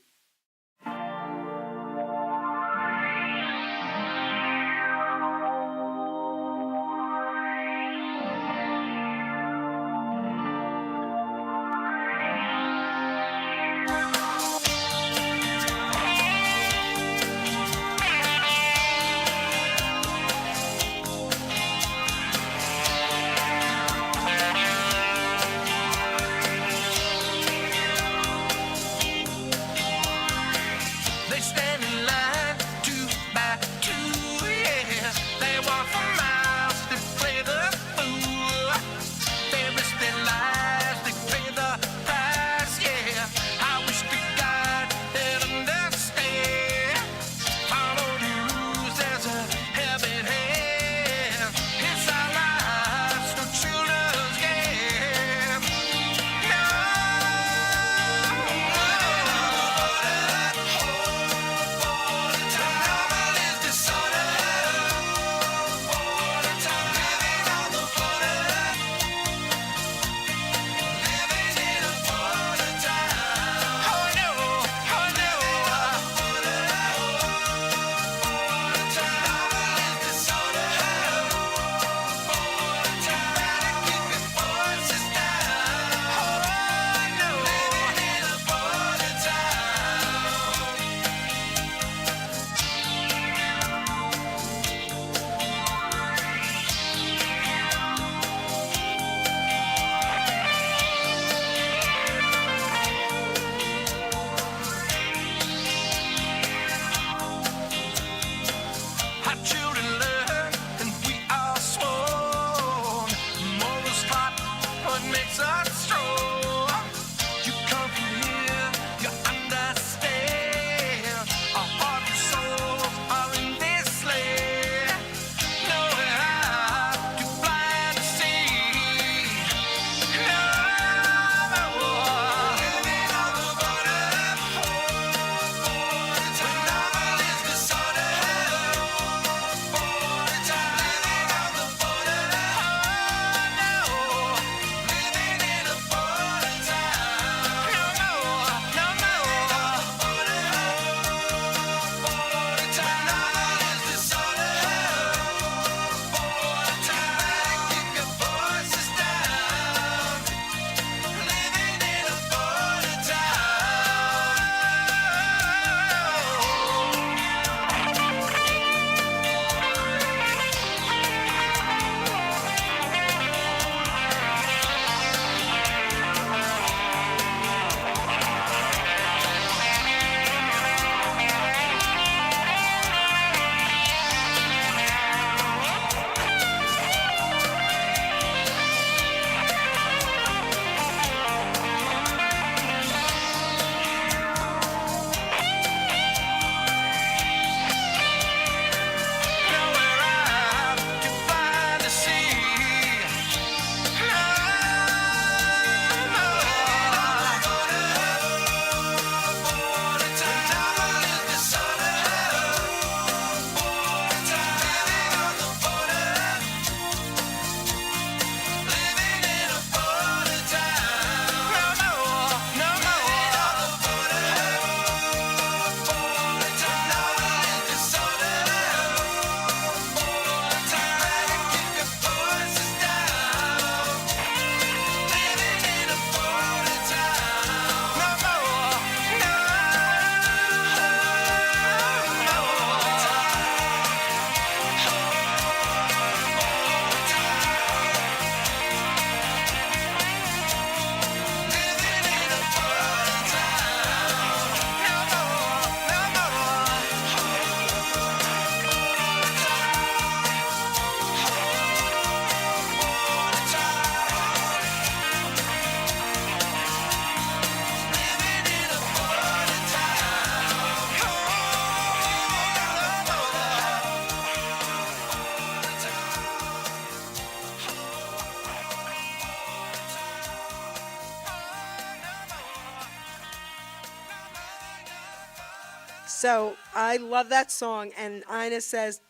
So I love that song, and Ina says,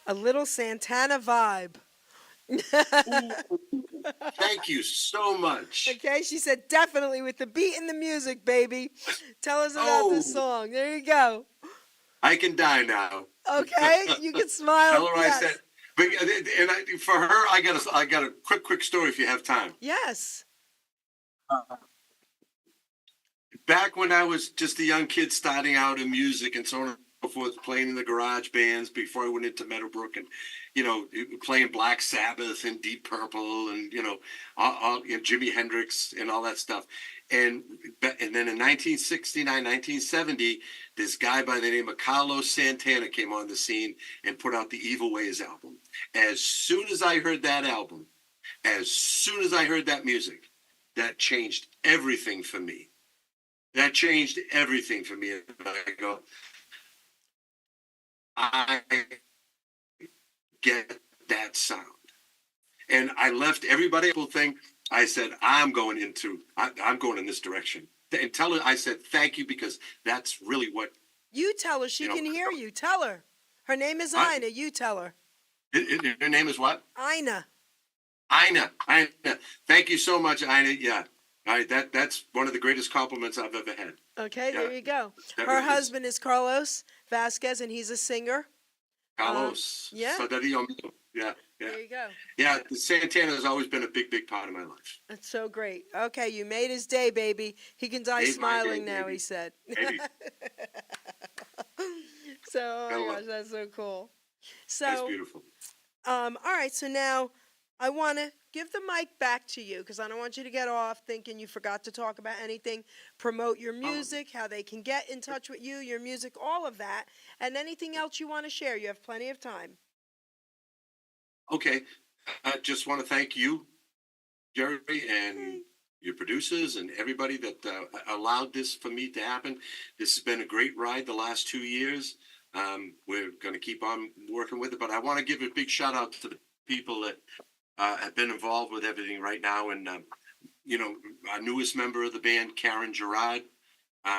a little Santana vibe. Ooh, thank you so much. Okay, she said, definitely with the beat and the music, baby. Tell us about this Oh, song. There you go. I can die now. Okay, you can smile. Tell her I said, Yes. but for her, I got a quick story if you have time. Yes. Back when I was just a young kid starting out in music and so on and so forth, playing in the garage bands before I went into Meadowbrook and, playing Black Sabbath and Deep Purple and, Jimi Hendrix and all that stuff. And then in 1969, 1970, this guy by the name of Carlos Santana came on the scene and put out the Evil Ways album. As soon as I heard that album, as soon as I heard that music, that changed everything for me. That changed everything for me. And I go, I get that sound. And I left everybody else think. I said, I'm going in this direction. And tell her, I said, thank you, because that's really what, You tell her. She can hear you. Tell her. Her name is I- Ina. You tell her. her name is what? Ina. Ina. Thank you so much, Ina. Yeah. That's one of the greatest compliments I've ever had. Okay, there Yeah, you go. that Her really is. husband is Carlos Vasquez, and he's a singer. Carlos. yeah. Sodario. Yeah. There you go. Yeah. Santana has always been a big part of my life. That's so great. Okay, you made his day, baby. He can die Made my smiling day, now, baby. he said. Maybe. So, oh Gotta my love gosh, it. that's so cool. That's So, beautiful. all right, so now I want to give the mic back to you because I don't want you to get off thinking you forgot to talk about anything. Promote your music, how they can get in touch with you, your music, all of that, and anything else you want to share. You have plenty of time. Okay. I just want to thank you, Jerry, and Okay. your producers and everybody that allowed this for me to happen. This has been a great ride the last 2 years. We're going to keep on working with it, but I want to give a big shout out to the people that have been involved with everything right now. And, our newest member of the band, Karen Gerard,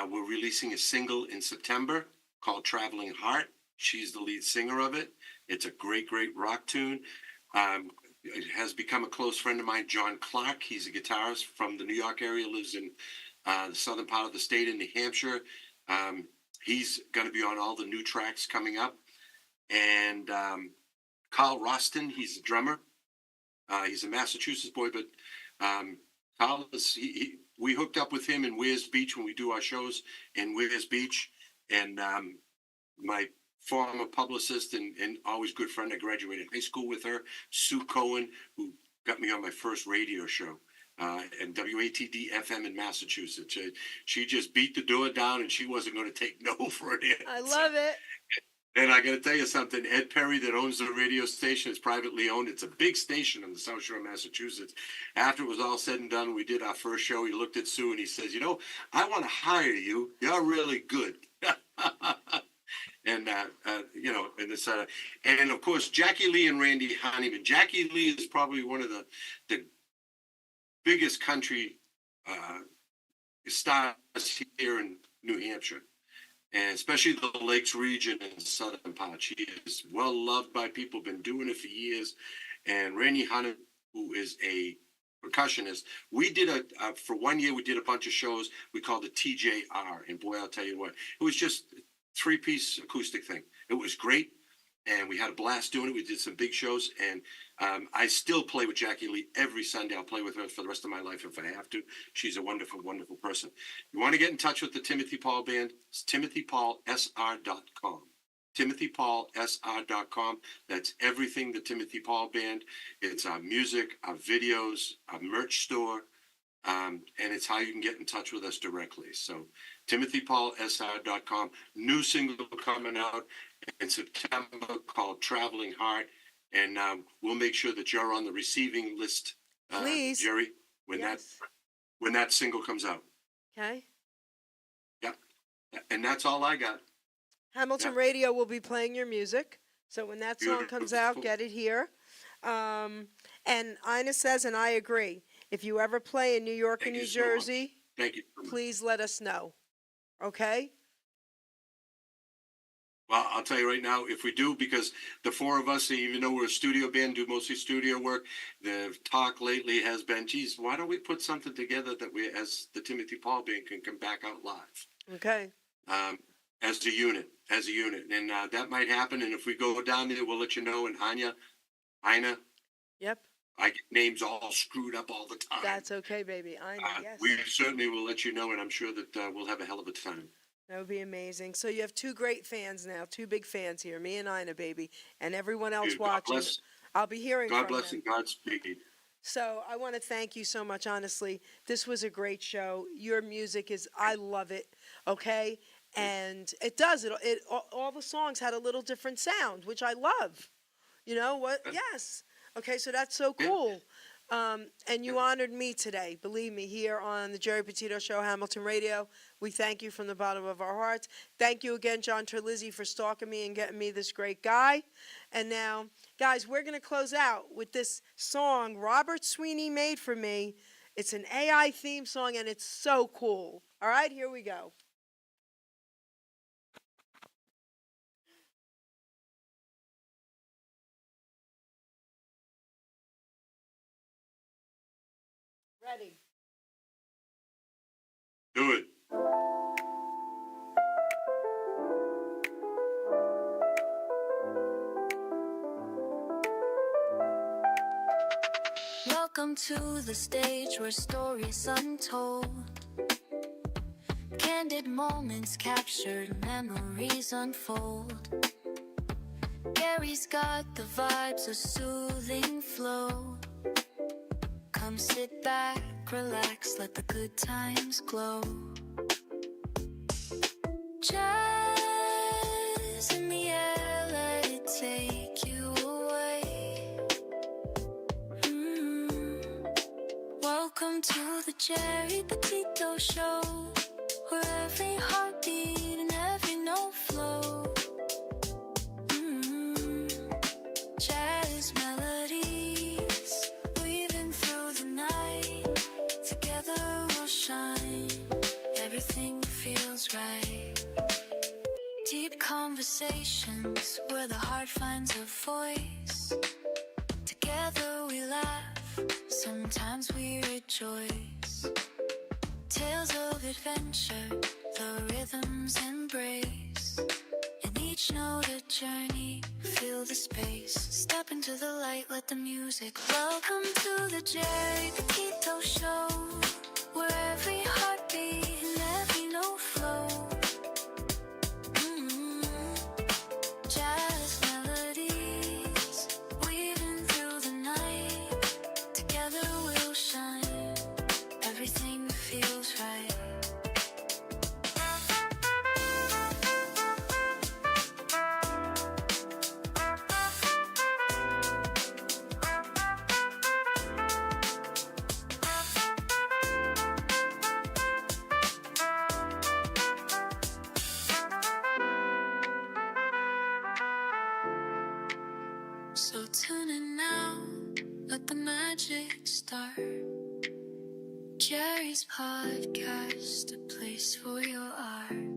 we're releasing a single in September called Traveling Heart. She's the lead singer of it. It's a great rock tune. It has become a close friend of mine, John Clark. He's a guitarist from the New York area, lives in the southern part of the state in New Hampshire. He's going to be on all the new tracks coming up. And Carl Roston, he's a drummer. He's a Massachusetts boy, but Carl we hooked up with him in Weir's Beach when we do our shows in Weir's Beach. And my former publicist and always good friend, I graduated high school with her, Sue Cohen, who got me on my first radio show. And WATD FM in Massachusetts. She just beat the door down and she wasn't going to take no for an answer. I love it. And I got to tell you something, Ed Perry that owns the radio station is privately owned. It's a big station in the South Shore of Massachusetts. After it was all said and done, we did our first show. He looked at Sue and he says, I want to hire you. You're really good. And, and of course, Jackie Lee and Randy Honeyman. Jackie Lee is probably one of the biggest country stars here in New Hampshire, and especially the Lakes region and southern part. She is well loved by people, been doing it for years. And Randy Hunter, who is a percussionist, we did for 1 year, we did a bunch of shows. We called it TJR. And boy, I'll tell you what, it was just a 3-piece acoustic thing. It was great. And we had a blast doing it. We did some big shows. And I still play with Jackie Lee every Sunday. I'll play with her for the rest of my life if I have to. She's a wonderful, wonderful person. You want to get in touch with the Timothy Paul Band? It's TimothyPaulSR.com. TimothyPaulSR.com. That's everything the Timothy Paul Band. It's our music, our videos, our merch store, and it's how you can get in touch with us directly. So TimothyPaulSR.com. New single coming out in September called Traveling Heart. And we'll make sure that you're on the receiving list, Please. Jerry, when Yes. that single comes out. Okay. Yeah. And that's all I got. Hamilton Yeah. Radio will be playing your music. So when that song comes out, Beautiful. get it here. And Ina says, and I agree, if you ever play in New York Thank and New you so much. Jersey, Thank you. please let us know. Okay? Well, I'll tell you right now, if we do, because the four of us, even though we're a studio band, do mostly studio work, the talk lately has been, geez, why don't we put something together that we, as the Timothy Paul band, can come back out live Okay. as a unit, and that might happen. And if we go down there, we'll let you know. And Ina, Yep. I get names all screwed up all the time. That's okay, baby. I know. Yes. We certainly will let you know, and I'm sure that we'll have a hell of a time. That would be amazing. So you have two great fans now, two big fans here, me and Ina, baby, and everyone else Dude, God watching. bless. I'll be hearing God from bless them. and Godspeed. So I want to thank you so much, honestly. This was a great show. Your music is, I love it, okay? And it does, all the songs had a little different sound, which I love. You know what? Yes. Okay, so that's so cool. And you honored me today, believe me, here on the Geri Petito Show, Hamilton Radio. We thank you from the bottom of our hearts. Thank you again, John Terlizzi, for stalking me and getting me this great guy. And now, guys, we're going to close out with this song Robert Sweeney made for me. It's an AI theme song, and it's so cool. All right, here we go. Ready. Do it. Welcome to the stage where stories untold, candid moments captured, memories unfold. Gary's got the vibes, a soothing flow. Come sit back, relax, let the good times glow. Jazz in the air, let it take you away. Welcome to the Geri Petito Show, where every heartbeat and every note flow. Jazz melodies weaving through the night. Together we'll shine. Everything feels right. Deep conversations where the heart finds a voice. Together we laugh, sometimes we rejoice. Tales of adventure, the rhythms embrace. In each note a journey, feel the space. Step into the light, let the music. Welcome to the Geri Petito Show, where every heartbeat and every note flow. Jazz melodies weaving through the night. Together we'll shine. Everything feels right. So tune in now, let the magic start. Geri's podcast, a place for your art.